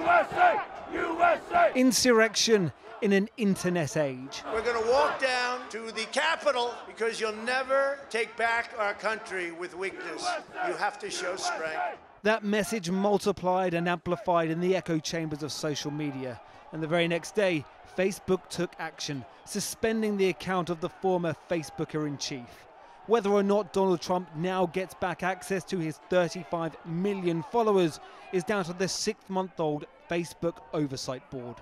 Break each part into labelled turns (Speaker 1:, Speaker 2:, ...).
Speaker 1: USA! USA!
Speaker 2: Insurrection in an internet age.
Speaker 3: We're going to walk down to the Capitol because you'll never take back our country with weakness. You have to show strength.
Speaker 2: That message multiplied and amplified in the echo chambers of social media. And the very next day, Facebook took action, suspending the account of the former Facebooker-in-chief. Whether or not Donald Trump now gets back access to his 35 million followers is down to the 6-month-old Facebook Oversight Board.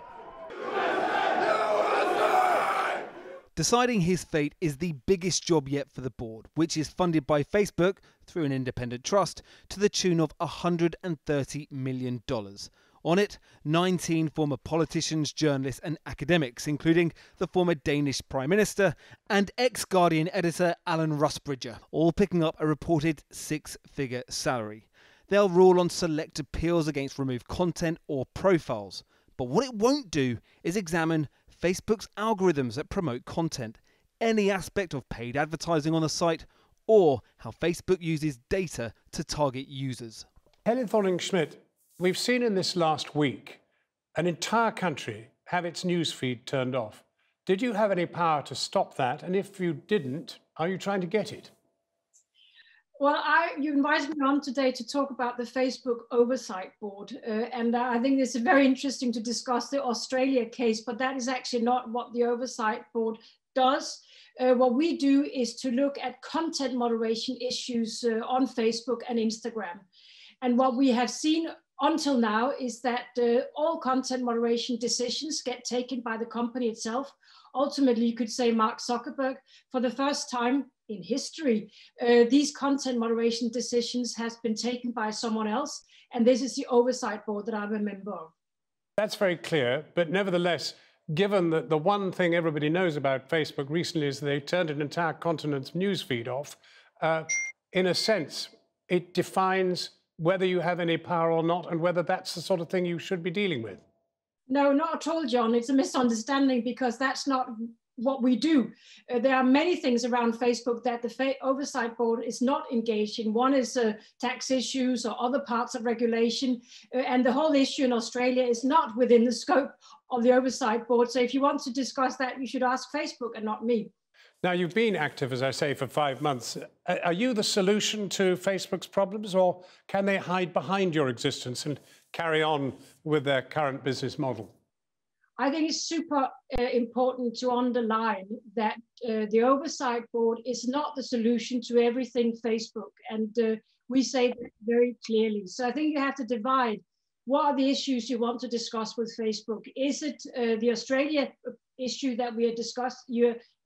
Speaker 2: Deciding his fate is the biggest job yet for the board, which is funded by Facebook through an independent trust to the tune of $130 million. On it, 19 former politicians, journalists and academics, including the former Danish Prime Minister and ex-Guardian editor Alan Rusbridger, all picking up a reported 6-figure salary. They'll rule on select appeals against removed content or profiles. But what it won't do is examine Facebook's algorithms that promote content, any aspect of paid advertising on the site, or how Facebook uses data to target users.
Speaker 4: Helen Thorning-Schmidt, we've seen in this last week an entire country have its newsfeed turned off. Did you have any power to stop that? And if you didn't, are you trying to get it?
Speaker 5: Well, you invited me on today to talk about the Facebook Oversight Board, and I think it's very interesting to discuss the Australia case, but that is actually not what the Oversight Board does. What we do is to look at content moderation issues on Facebook and Instagram. And what we have seen until now is that all content moderation decisions get taken by the company itself. Ultimately, you could say Mark Zuckerberg, for the first time in history, these content moderation decisions has been taken by someone else. And this is the Oversight Board that I'm a member of. That's
Speaker 4: very clear. But nevertheless, given that the one thing everybody knows about Facebook recently is they turned an entire continent's newsfeed off, in a sense, it defines whether you have any power or not and whether that's the sort of thing you should be dealing with. No, not at all, John. It's a misunderstanding because that's not what we do. There are many things around Facebook that the Oversight Board is not engaged in. One is tax issues or other parts of regulation. And the whole issue in Australia is not within the scope of the Oversight Board. So if you want to discuss that, you should ask Facebook and not me. Now, you've been active, as I say, for 5 months. Are you the solution to Facebook's problems, or can they hide behind your existence and carry on with their current business model? I think it's super important to underline that the Oversight Board is not the solution to everything Facebook, and we say that very clearly. So I think you have to divide what are the issues you want to discuss with Facebook. Is it the Australia issue that we are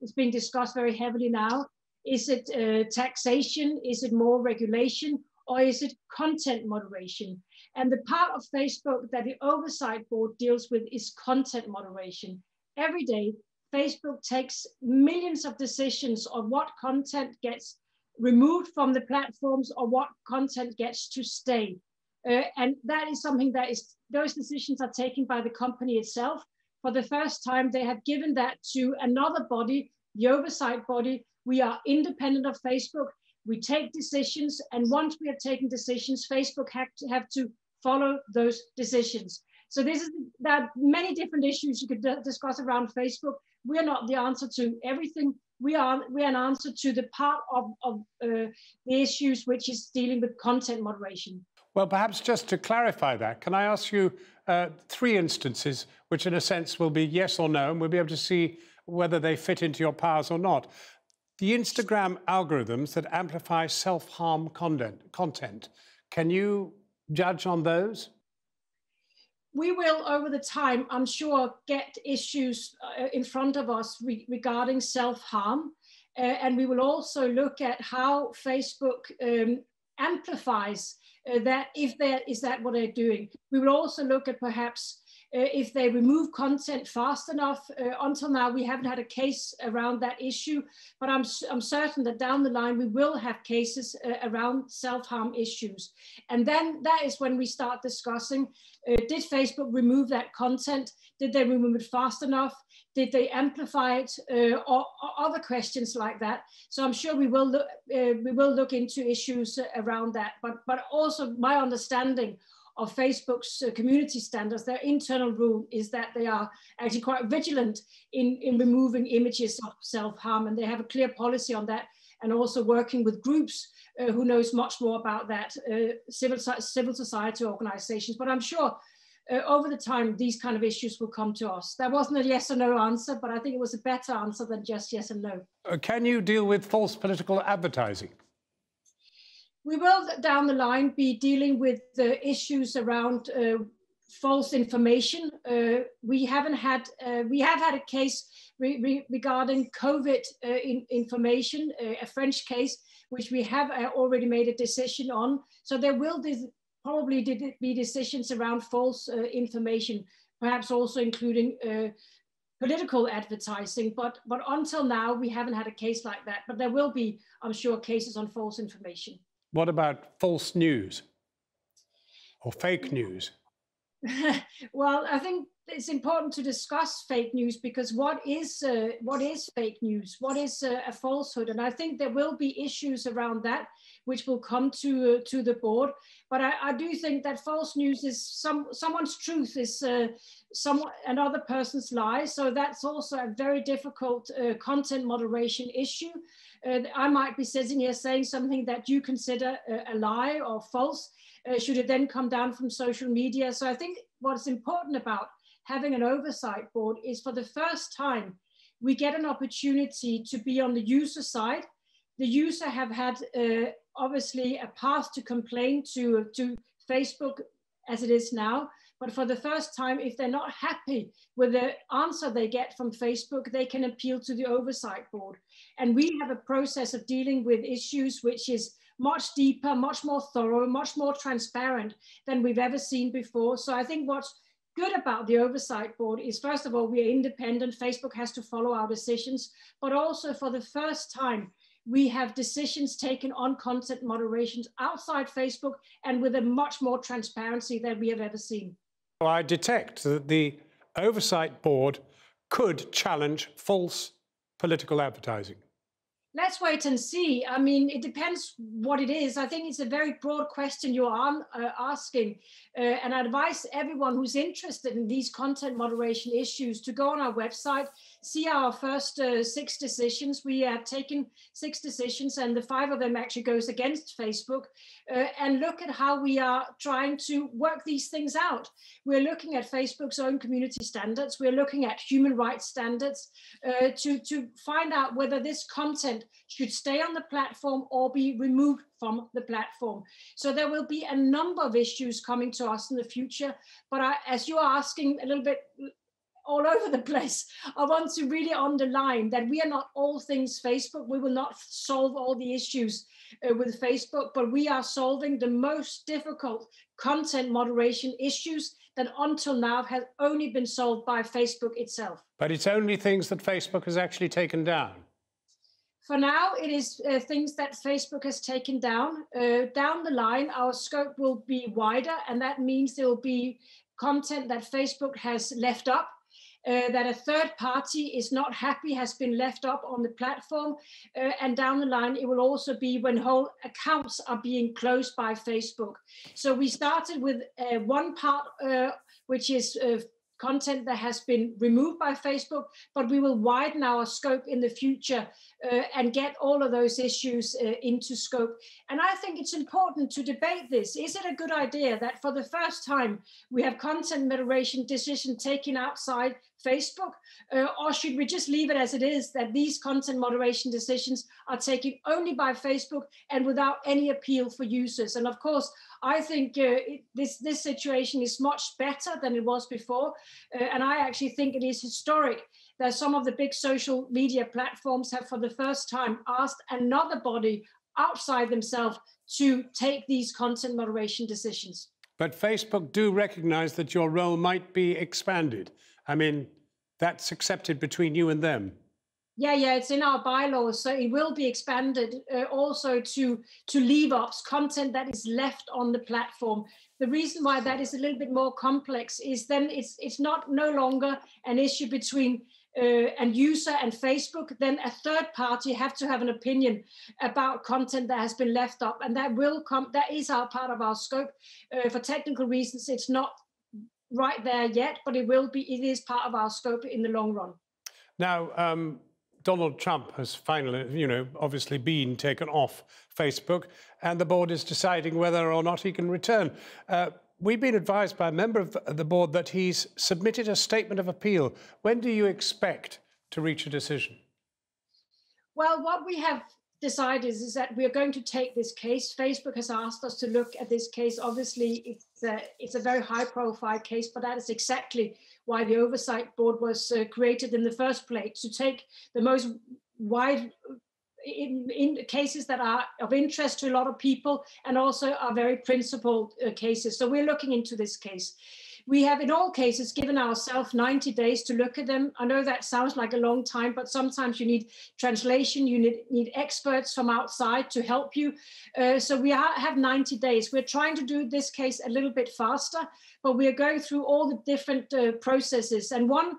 Speaker 4: it's being discussed very heavily now? Is it taxation? Is it more regulation? Or is it content moderation? And the part of Facebook that the Oversight Board deals with is content moderation. Every day, Facebook takes millions of decisions on what content gets removed from the platforms or what content gets to stay. And that is something those decisions are taken by the company itself. For the first time, they have given that to another body, the Oversight Body. We are independent of Facebook. We take decisions, and once we have taken decisions, Facebook have to follow those decisions. So there are many different issues you could discuss around Facebook. We are not the answer to everything. We are an answer to the part of the issues which is dealing with content moderation. Well, perhaps just to clarify that, can I ask you 3 instances, which in a sense will be yes or no, and we'll be able to see whether they fit into your powers or not. The Instagram algorithms that amplify self-harm content, can you judge on those? We will, over the time, I'm sure, get issues in front of us regarding self-harm. And we will also look at how Facebook amplifies that, is that what they're doing. We will also look at perhaps if they remove content fast enough. Until now, we haven't had a case around that issue, but I'm certain that down the line, we will have cases around self-harm issues. And then that is when we start discussing, did Facebook remove that content? Did they remove it fast enough? Did they amplify it, or other questions like that? So I'm sure we will look into issues around that. But also my understanding
Speaker 5: of Facebook's community standards, their internal rule is that they are actually quite vigilant in removing images of self-harm, and they have a clear policy on that, and also working with groups who knows much more about that, civil society organizations. But I'm sure over the time, these kind of issues will come to us. That wasn't a yes or no answer, but I think it was a better answer than just yes and no.
Speaker 4: Can you deal with false political advertising?
Speaker 5: We will, down the line, be dealing with the issues around false information. We have had a case regarding COVID information, a French case, which we have already made a decision on. So there will probably be decisions around false information, perhaps also including political advertising. But until now, we haven't had a case like that. But there will be, I'm sure, cases on false information.
Speaker 4: What about false news or fake news?
Speaker 5: Well, I think it's important to discuss fake news, because what is fake news? What is a falsehood? And I think there will be issues around that, which will come to the board. But I do think that false news is someone's truth is another person's lie. So that's also a very difficult content moderation issue. I might be sitting here saying something that you consider a lie or false. Should it then come down from social media? So I think what's important about having an oversight board is, for the first time, we get an opportunity to be on the user side. The user have had obviously a path to complain to Facebook as it is now. But for the first time, if they're not happy with the answer they get from Facebook, they can appeal to the oversight board. And we have a process of dealing with issues which is much deeper, much more thorough, much more transparent than we've ever seen before. So I think what's good about the oversight board is, first of all, we are independent. Facebook has to follow our decisions, but also for the first time, we have decisions taken on content moderations outside Facebook and with a much more transparency than we have ever seen.
Speaker 4: I detect that the oversight board could challenge false political advertising.
Speaker 5: Let's wait and see. I mean, it depends what it is. I think it's a very broad question you're asking. And I advise everyone who's interested in these content moderation issues to go on our website, see our first 6 decisions. We have taken 6 decisions, and the 5 of them actually goes against Facebook, and look at how we are trying to work these things out. We're looking at Facebook's own community standards. We're looking at human rights standards to find out whether this content should stay on the platform or be removed from the platform. So there will be a number of issues coming to us in the future. But as you are asking a little bit all over the place, I want to really underline that we are not all things Facebook. We will not solve all the issues with Facebook, but we are solving the most difficult content moderation issues that until now have only been solved by Facebook itself.
Speaker 4: But it's only things that Facebook has actually taken down.
Speaker 5: For now, it is things that Facebook has taken down. Down the line, our scope will be wider, and that means there will be content that Facebook has left up, that a third party is not happy has been left up on the platform. And down the line, it will also be when whole accounts are being closed by Facebook. So we started with one part, which is content that has been removed by Facebook, but we will widen our scope in the future and get all of those issues into scope. And I think it's important to debate this. Is it a good idea that for the first time we have content moderation decision taken outside Facebook, or should we just leave it as it is, that these content moderation decisions are taken only by Facebook and without any appeal for users? And of course, I think this situation is much better than it was before. And I actually think it is historic that some of the big social media platforms have for the first time asked another body outside themselves to take these content moderation decisions.
Speaker 4: But Facebook do recognize that your role might be expanded. I mean, that's accepted between you and them.
Speaker 5: Yeah, it's in our bylaws, so it will be expanded also to leave-ups, content that is left on the platform. The reason why that is a little bit more complex is then it's no longer an issue between and user and Facebook, then a third party have to have an opinion about content that has been left up, and that will come. That is our part of our scope. For technical reasons, it's not right there yet, but it will be. It is part of our scope in the long run. Now,
Speaker 4: Donald Trump has finally, obviously been taken off Facebook, and the board is deciding whether or not he can return. We've been advised by a member of the board that he's submitted a statement of appeal. When do you expect to reach a decision?
Speaker 5: Well, what we have decided is that we are going to take this case. Facebook has asked us to look at this case. Obviously, it's a very high-profile case, but that is exactly why the Oversight Board was created in the first place, to take the most wide in cases that are of interest to a lot of people and also are very principled cases. So we're looking into this case. We have, in all cases, given ourselves 90 days to look at them. I know that sounds like a long time, but sometimes you need translation, you need experts from outside to help you. So we have 90 days. We're trying to do this case a little bit faster, but we are going through all the different processes. And one,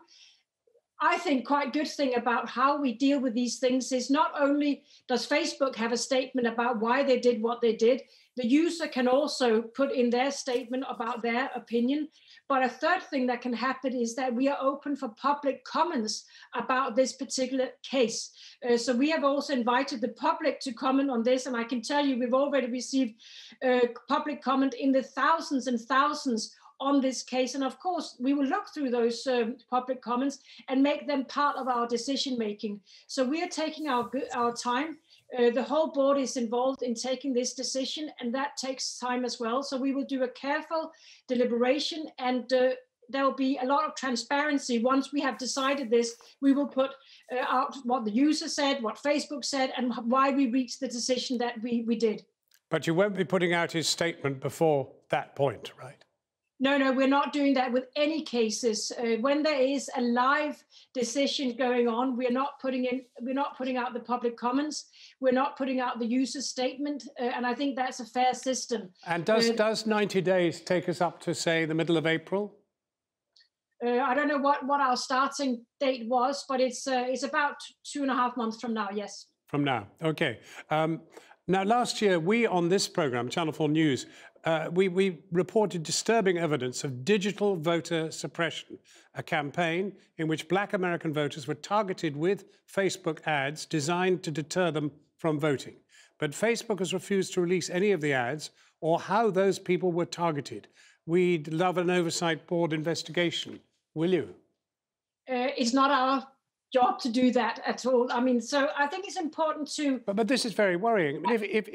Speaker 5: I think, quite good thing about how we deal with these things is not only does Facebook have a statement about why they did what they did, the user can also put in their statement about their opinion. But a third thing that can happen is that we are open for public comments about this particular case. So we have also invited the public to comment on this. And I can tell you, we've already received public comment in the thousands and thousands on this case. And of course, we will look through those public comments and make them part of our decision making. So we are taking our time. The whole board is involved in taking this decision, and that takes time as well. So we will do a careful deliberation, and there will be a lot of transparency. Once we have decided this, we will put out what the user said, what Facebook said, and why we reached the decision that we did.
Speaker 4: But you won't be putting out his statement before that point, right?
Speaker 5: No, we're not doing that with any cases. When there is a live decision going on, we're not putting out the public comments. We're not putting out the user statement, and I think that's a fair system.
Speaker 4: And does 90 days take us up to, say, the middle of April?
Speaker 5: I don't know what our starting date was, but it's about 2.5 months from now. Yes. From now,
Speaker 4: okay. Now, last year, we on this programme, Channel 4 News, we reported disturbing evidence of digital voter suppression, a campaign in which Black American voters were targeted with Facebook ads designed to deter them from voting. But Facebook has refused to release any of the ads or how those people were targeted. We'd love an Oversight Board investigation. Will you?
Speaker 5: It's not our job to do that at all. I mean, so I think it's important to.
Speaker 4: But this is very worrying. I mean, if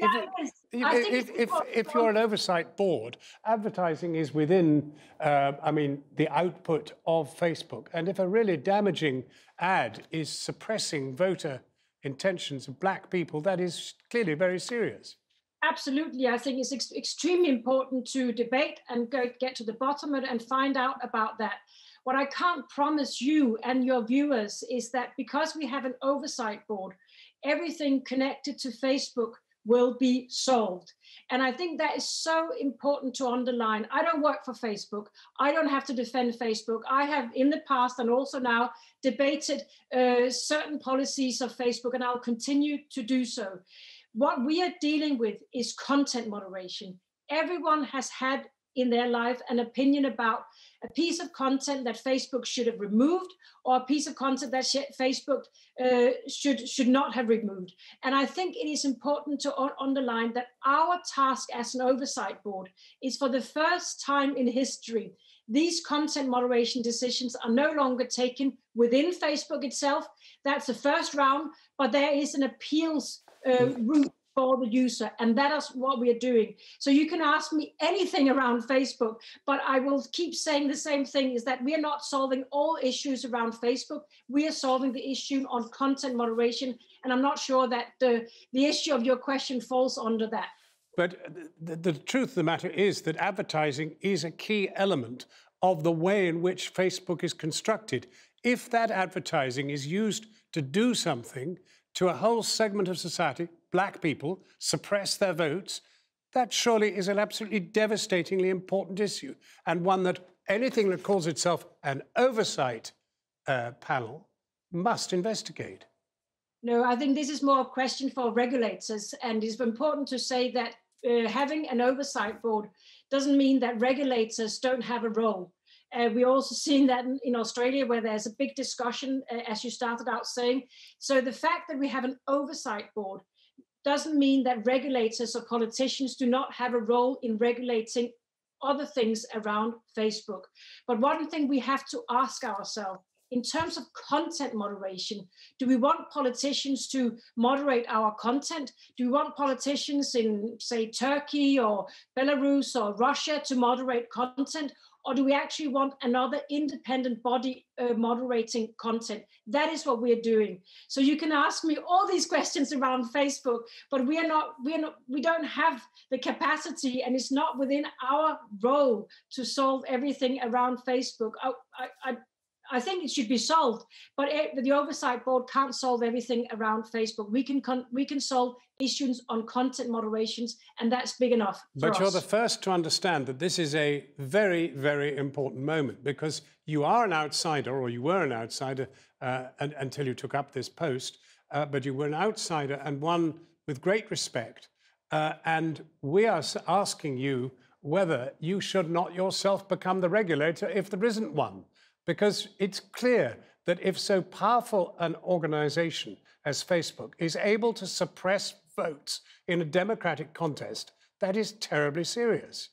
Speaker 4: you're an Oversight Board, advertising is within, the output of Facebook. And if a really damaging ad is suppressing voter intentions of Black people, that is clearly very serious.
Speaker 5: Absolutely. I think it's extremely important to debate and get to the bottom of it and find out about that. What I can't promise you and your viewers is that because we have an Oversight Board, everything connected to Facebook will be solved. And I think that is so important to underline. I don't work for Facebook. I don't have to defend Facebook. I have in the past and also now debated certain policies of Facebook, and I'll continue to do so. What we are dealing with is content moderation. Everyone has had in their life an opinion about a piece of content that Facebook should have removed or a piece of content that Facebook should not have removed. And I think it is important to underline that our task as an Oversight Board is, for the first time in history, these content moderation decisions are no longer taken within Facebook itself. That's the first round, but there is an appeals route for the user, and that is what we are doing. So you can ask me anything around Facebook, but I will keep saying the same thing, is that we are not solving all issues around Facebook. We are solving the issue on content moderation, and I'm not sure that the issue of your question falls under that.
Speaker 4: But the truth of the matter is that advertising is a key element of the way in which Facebook is constructed. If that advertising is used to do something to a whole segment of society, Black people, suppress their votes, that surely is an absolutely devastatingly important issue, and one that anything that calls itself an oversight panel must investigate.
Speaker 5: No, I think this is more a question for regulators, and it's important to say that having an oversight board doesn't mean that regulators don't have a role. We're also seeing that in Australia, where there's a big discussion, as you started out saying. So the fact that we have an oversight board doesn't mean that regulators or politicians do not have a role in regulating other things around Facebook. But one thing we have to ask ourselves, in terms of content moderation, do we want politicians to moderate our content? Do we want politicians in, say, Turkey or Belarus or Russia to moderate content? Or do we actually want another independent body moderating content? That is what we're doing. So you can ask me all these questions around Facebook, but we don't have the capacity, and it's not within our role to solve everything around Facebook. I think it should be solved, but the oversight board can't solve everything around Facebook. We can solve issues on content moderations, and that's big enough for us.
Speaker 4: But you're the first to understand that this is a very, very important moment, because you are an outsider, or you were an outsider until you took up this post, but you were an outsider and one with great respect. And we are asking you whether you should not yourself become the regulator if there isn't one. Because it's clear that if so powerful an organization as Facebook is able to suppress votes in a democratic contest, that is terribly serious.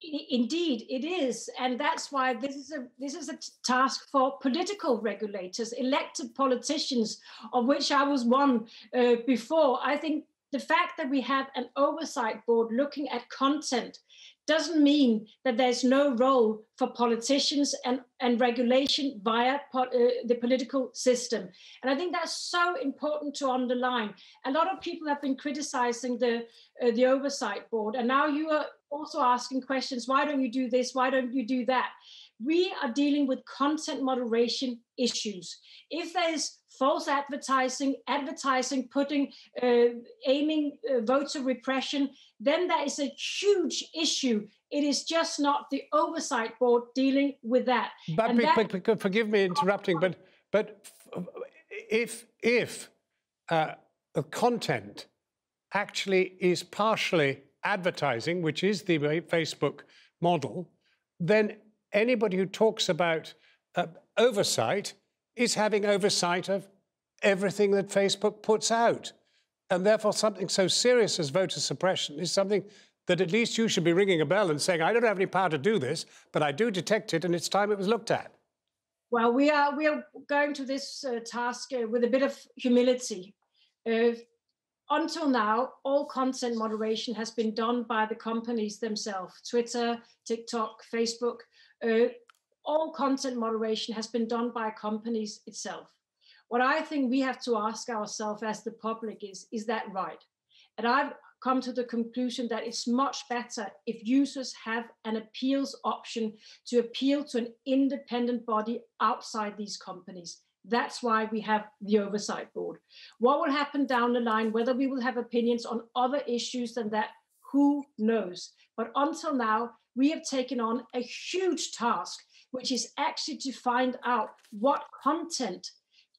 Speaker 5: Indeed, it is. And that's why this is a task for political regulators, elected politicians, of which I was one before. I think the fact that we have an oversight board looking at content doesn't mean that there's no role for politicians and regulation via the political system. And I think that's so important to underline. A lot of people have been criticizing the oversight board, and now you are also asking questions, why don't you do this, why don't you do that? We are dealing with content moderation issues. If there's false advertising putting, aiming voter repression, then that is a huge issue. It is just not the oversight board dealing with that.
Speaker 4: But forgive me interrupting, but if the content actually is partially advertising, which is the Facebook model, then anybody who talks about oversight is having oversight of everything that Facebook puts out. And therefore, something so serious as voter suppression is something that at least you should be ringing a bell and saying, I don't have any power to do this, but I do detect it, and it's time it was looked at.
Speaker 5: Well, we are going to this task with a bit of humility. Until now, all content moderation has been done by the companies themselves, Twitter, TikTok, Facebook. All content moderation has been done by companies itself. What I think we have to ask ourselves as the public is that right? And I've come to the conclusion that it's much better if users have an appeals option to appeal to an independent body outside these companies. That's why we have the oversight board. What will happen down the line, whether we will have opinions on other issues than that, who knows? But until now, we have taken on a huge task, which is actually to find out what content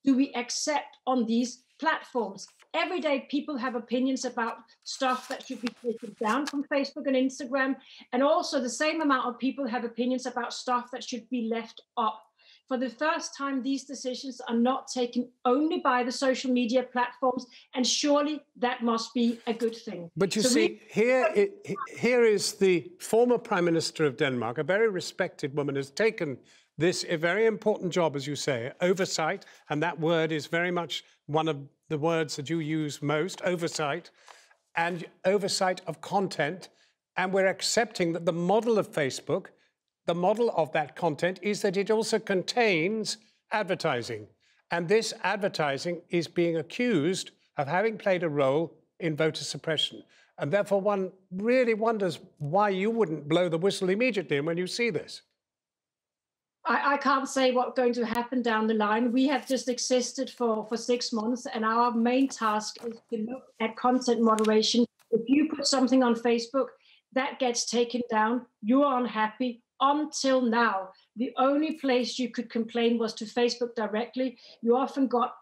Speaker 5: do we accept on these platforms. Every day, people have opinions about stuff that should be taken down from Facebook and Instagram. And also the same amount of people have opinions about stuff that should be left up. For the first time, these decisions are not taken only by the social media platforms, and surely that must be a good thing.
Speaker 4: But you see, here is the former Prime Minister of Denmark, a very respected woman, has taken this a very important job, as you say, oversight, and that word is very much one of the words that you use most, oversight, and oversight of content. And we're accepting that the model of Facebook, the model of that content, is that it also contains advertising. And this advertising is being accused of having played a role in voter suppression. And therefore, one really wonders why you wouldn't blow the whistle immediately when you see this.
Speaker 5: I can't say what's going to happen down the line. We have just existed for 6 months, and our main task is to look at content moderation. If you put something on Facebook, that gets taken down, you're unhappy, until now, the only place you could complain was to Facebook directly. You often got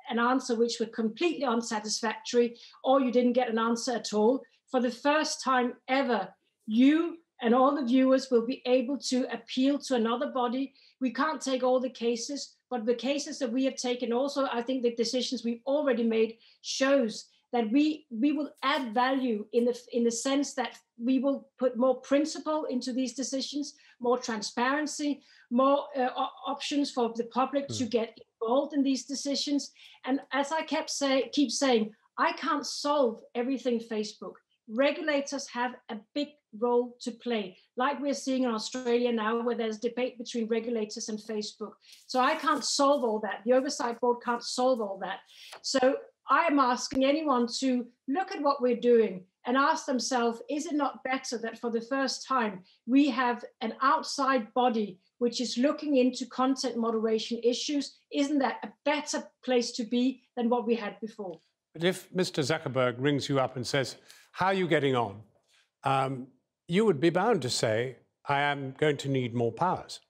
Speaker 5: an answer which were completely unsatisfactory, or you didn't get an answer at all. For the first time ever, you and all the viewers will be able to appeal to another body. We can't take all the cases, but the cases that we have taken also, I think the decisions we've already made shows that we will add value in the sense that we will put more principle into these decisions, more transparency, more options for the public to get involved in these decisions. And as I keep saying, I can't solve everything Facebook. Regulators have a big role to play, like we're seeing in Australia now, where there's debate between regulators and Facebook. So I can't solve all that. The Oversight Board can't solve all that. So I am asking anyone to look at what we're doing and ask themselves, is it not better that for the first time we have an outside body which is looking into content moderation issues? Isn't that a better place to be than what we had before?
Speaker 4: But if Mr. Zuckerberg rings you up and says, how are you getting on? You would be bound to say, I am going to need more powers.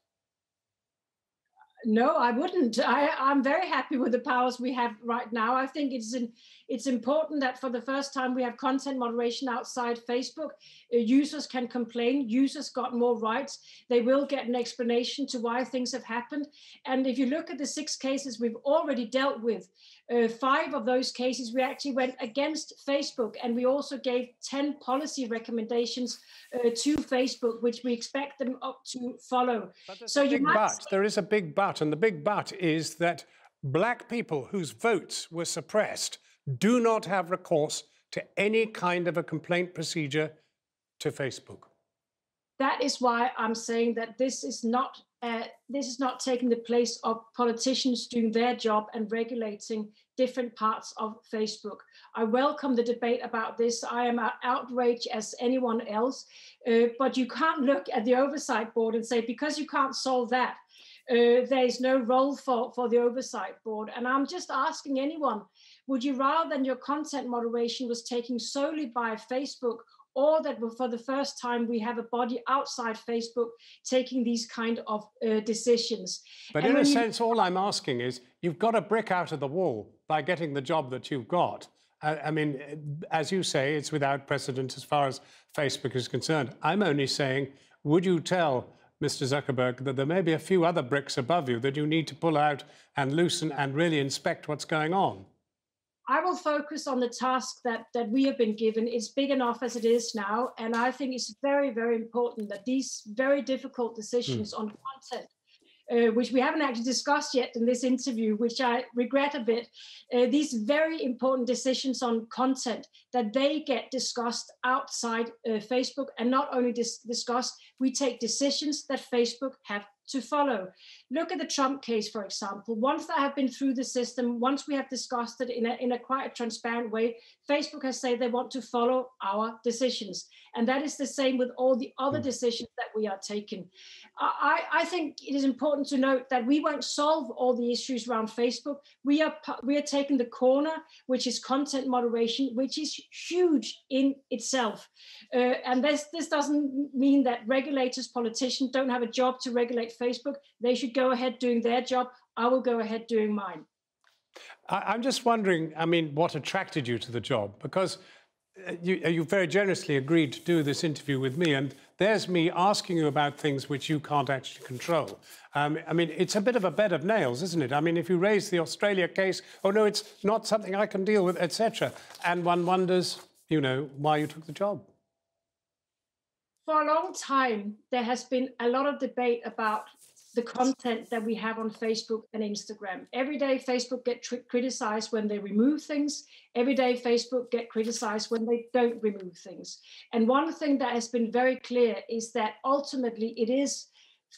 Speaker 5: No, I wouldn't. I'm very happy with the powers we have right now. I think it's important that for the first time we have content moderation outside Facebook. Users can complain. Users got more rights. They will get an explanation to why things have happened. And if you look at the 6 cases we've already dealt with, 5 of those cases we actually went against Facebook, and we also gave 10 policy recommendations to Facebook, which we expect them up to follow.
Speaker 4: So you might say, there is a big but, and the big but is that black people whose votes were suppressed do not have recourse to any kind of a complaint procedure to Facebook.
Speaker 5: That is why I'm saying that this is not taking the place of politicians doing their job and regulating different parts of Facebook. I welcome the debate about this. I am outraged as anyone else, but you can't look at the Oversight Board and say, because you can't solve that, there is no role for the Oversight Board. And I'm just asking anyone, would you rather than your content moderation was taken solely by Facebook, or that for the first time we have a body outside Facebook taking these kind of decisions?
Speaker 4: But in a sense, all I'm asking is, you've got a brick out of the wall by getting the job that you've got. I mean, as you say, it's without precedent as far as Facebook is concerned. I'm only saying, would you tell Mr. Zuckerberg that there may be a few other bricks above you that you need to pull out and loosen and really inspect what's going on?
Speaker 5: I will focus on the task that we have been given. It's big enough as it is now. And I think it's very, very important that these very difficult decisions on content, which we haven't actually discussed yet in this interview, which I regret a bit, these very important decisions on content, that they get discussed outside Facebook, and not only discussed, we take decisions that Facebook have to follow. Look at the Trump case, for example. Once that have been through the system, once we have discussed it in a quite a transparent way, Facebook has said they want to follow our decisions. And that is the same with all the other decisions that we are taking. I think it is important to note that we won't solve all the issues around Facebook. We are taking the corner, which is content moderation, which is huge in itself. And this doesn't mean that regulators, politicians don't have a job to regulate Facebook. They should go ahead doing their job. I will go ahead doing mine.
Speaker 4: I'm just wondering, I mean, what attracted you to the job? Because you very generously agreed to do this interview with me, and there's me asking you about things which you can't actually control. I mean, it's a bit of a bed of nails, isn't it? I mean, if you raise the Australia case, oh no, it's not something I can deal with, etc. And one wonders, you know, why you took the job.
Speaker 5: For a long time, there has been a lot of debate about the content that we have on Facebook and Instagram. Every day, Facebook gets criticized when they remove things. Every day, Facebook gets criticized when they don't remove things. And one thing that has been very clear is that ultimately it is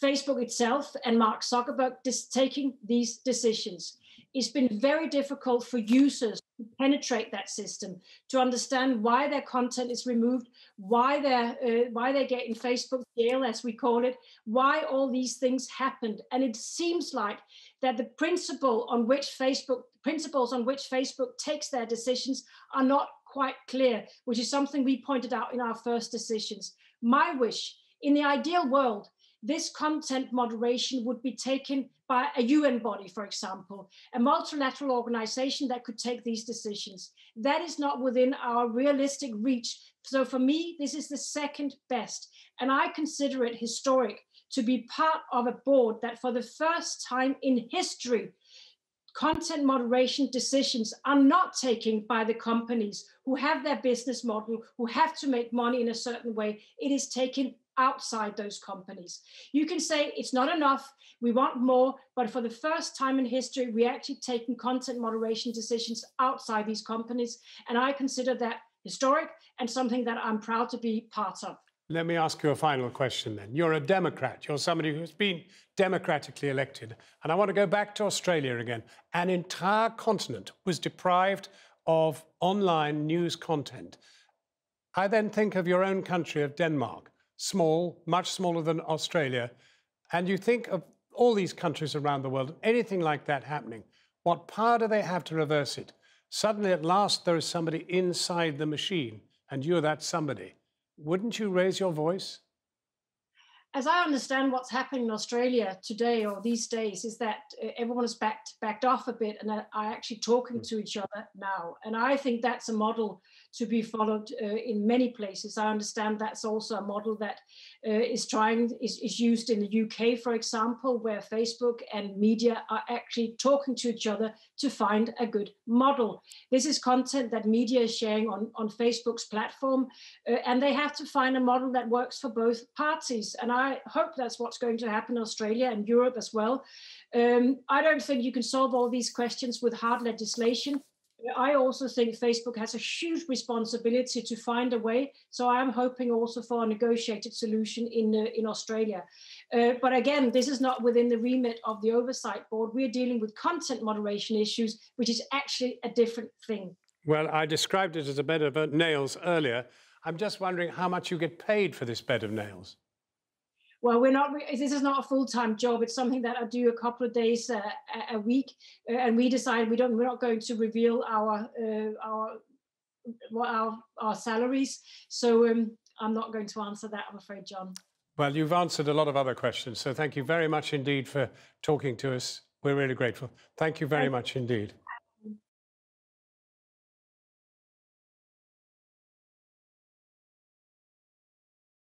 Speaker 5: Facebook itself and Mark Zuckerberg taking these decisions. It's been very difficult for users to penetrate that system, to understand why their content is removed, why they get in Facebook jail, as we call it, why all these things happened. And it seems like that the principles on which Facebook takes their decisions are not quite clear, which is something we pointed out in our first decisions. My wish, in the ideal world, this content moderation would be taken by a UN body, for example, a multilateral organization that could take these decisions. That is not within our realistic reach. So for me, this is the second best. And I consider it historic to be part of a board that for the first time in history, content moderation decisions are not taken by the companies who have their business model, who have to make money in a certain way. It is taken outside those companies. You can say it's not enough, we want more, but for the first time in history, we're actually taking content moderation decisions outside these companies. And I consider that historic and something that I'm proud to be part of.
Speaker 4: Let me ask you a final question then. You're a Democrat. You're somebody who's been democratically elected. And I want to go back to Australia again. An entire continent was deprived of online news content. I then think of your own country of Denmark, small, much smaller than Australia. And you think of all these countries around the world, anything like that happening. What power do they have to reverse it? Suddenly, at last, there is somebody inside the machine, and you're that somebody. Wouldn't you raise your voice?
Speaker 5: As I understand what's happening in Australia today or these days is that everyone is backed off a bit and are actually talking to each other now. And I think that's a model to be followed in many places. I understand that's also a model that is used in the UK, for example, where Facebook and media are actually talking to each other to find a good model. This is content that media is sharing on Facebook's platform, and they have to find a model that works for both parties. And I hope that's what's going to happen in Australia and Europe as well. I don't think you can solve all these questions with hard legislation. I also think Facebook has a huge responsibility to find a way. So I am hoping also for a negotiated solution in Australia. But again, this is not within the remit of the Oversight Board. We're dealing with content moderation issues, which is actually a different thing.
Speaker 4: Well, I described it as a bed of nails earlier. I'm just wondering how much you get paid for this bed of nails.
Speaker 5: Well, this is not a full-time job. It's something that I do a couple of days a week, and we decide we're not going to reveal our salaries. So I'm not going to answer that, I'm afraid, John.
Speaker 4: Well, you've answered a lot of other questions. So thank you very much indeed for talking to us. We're really grateful. Thank you very much indeed.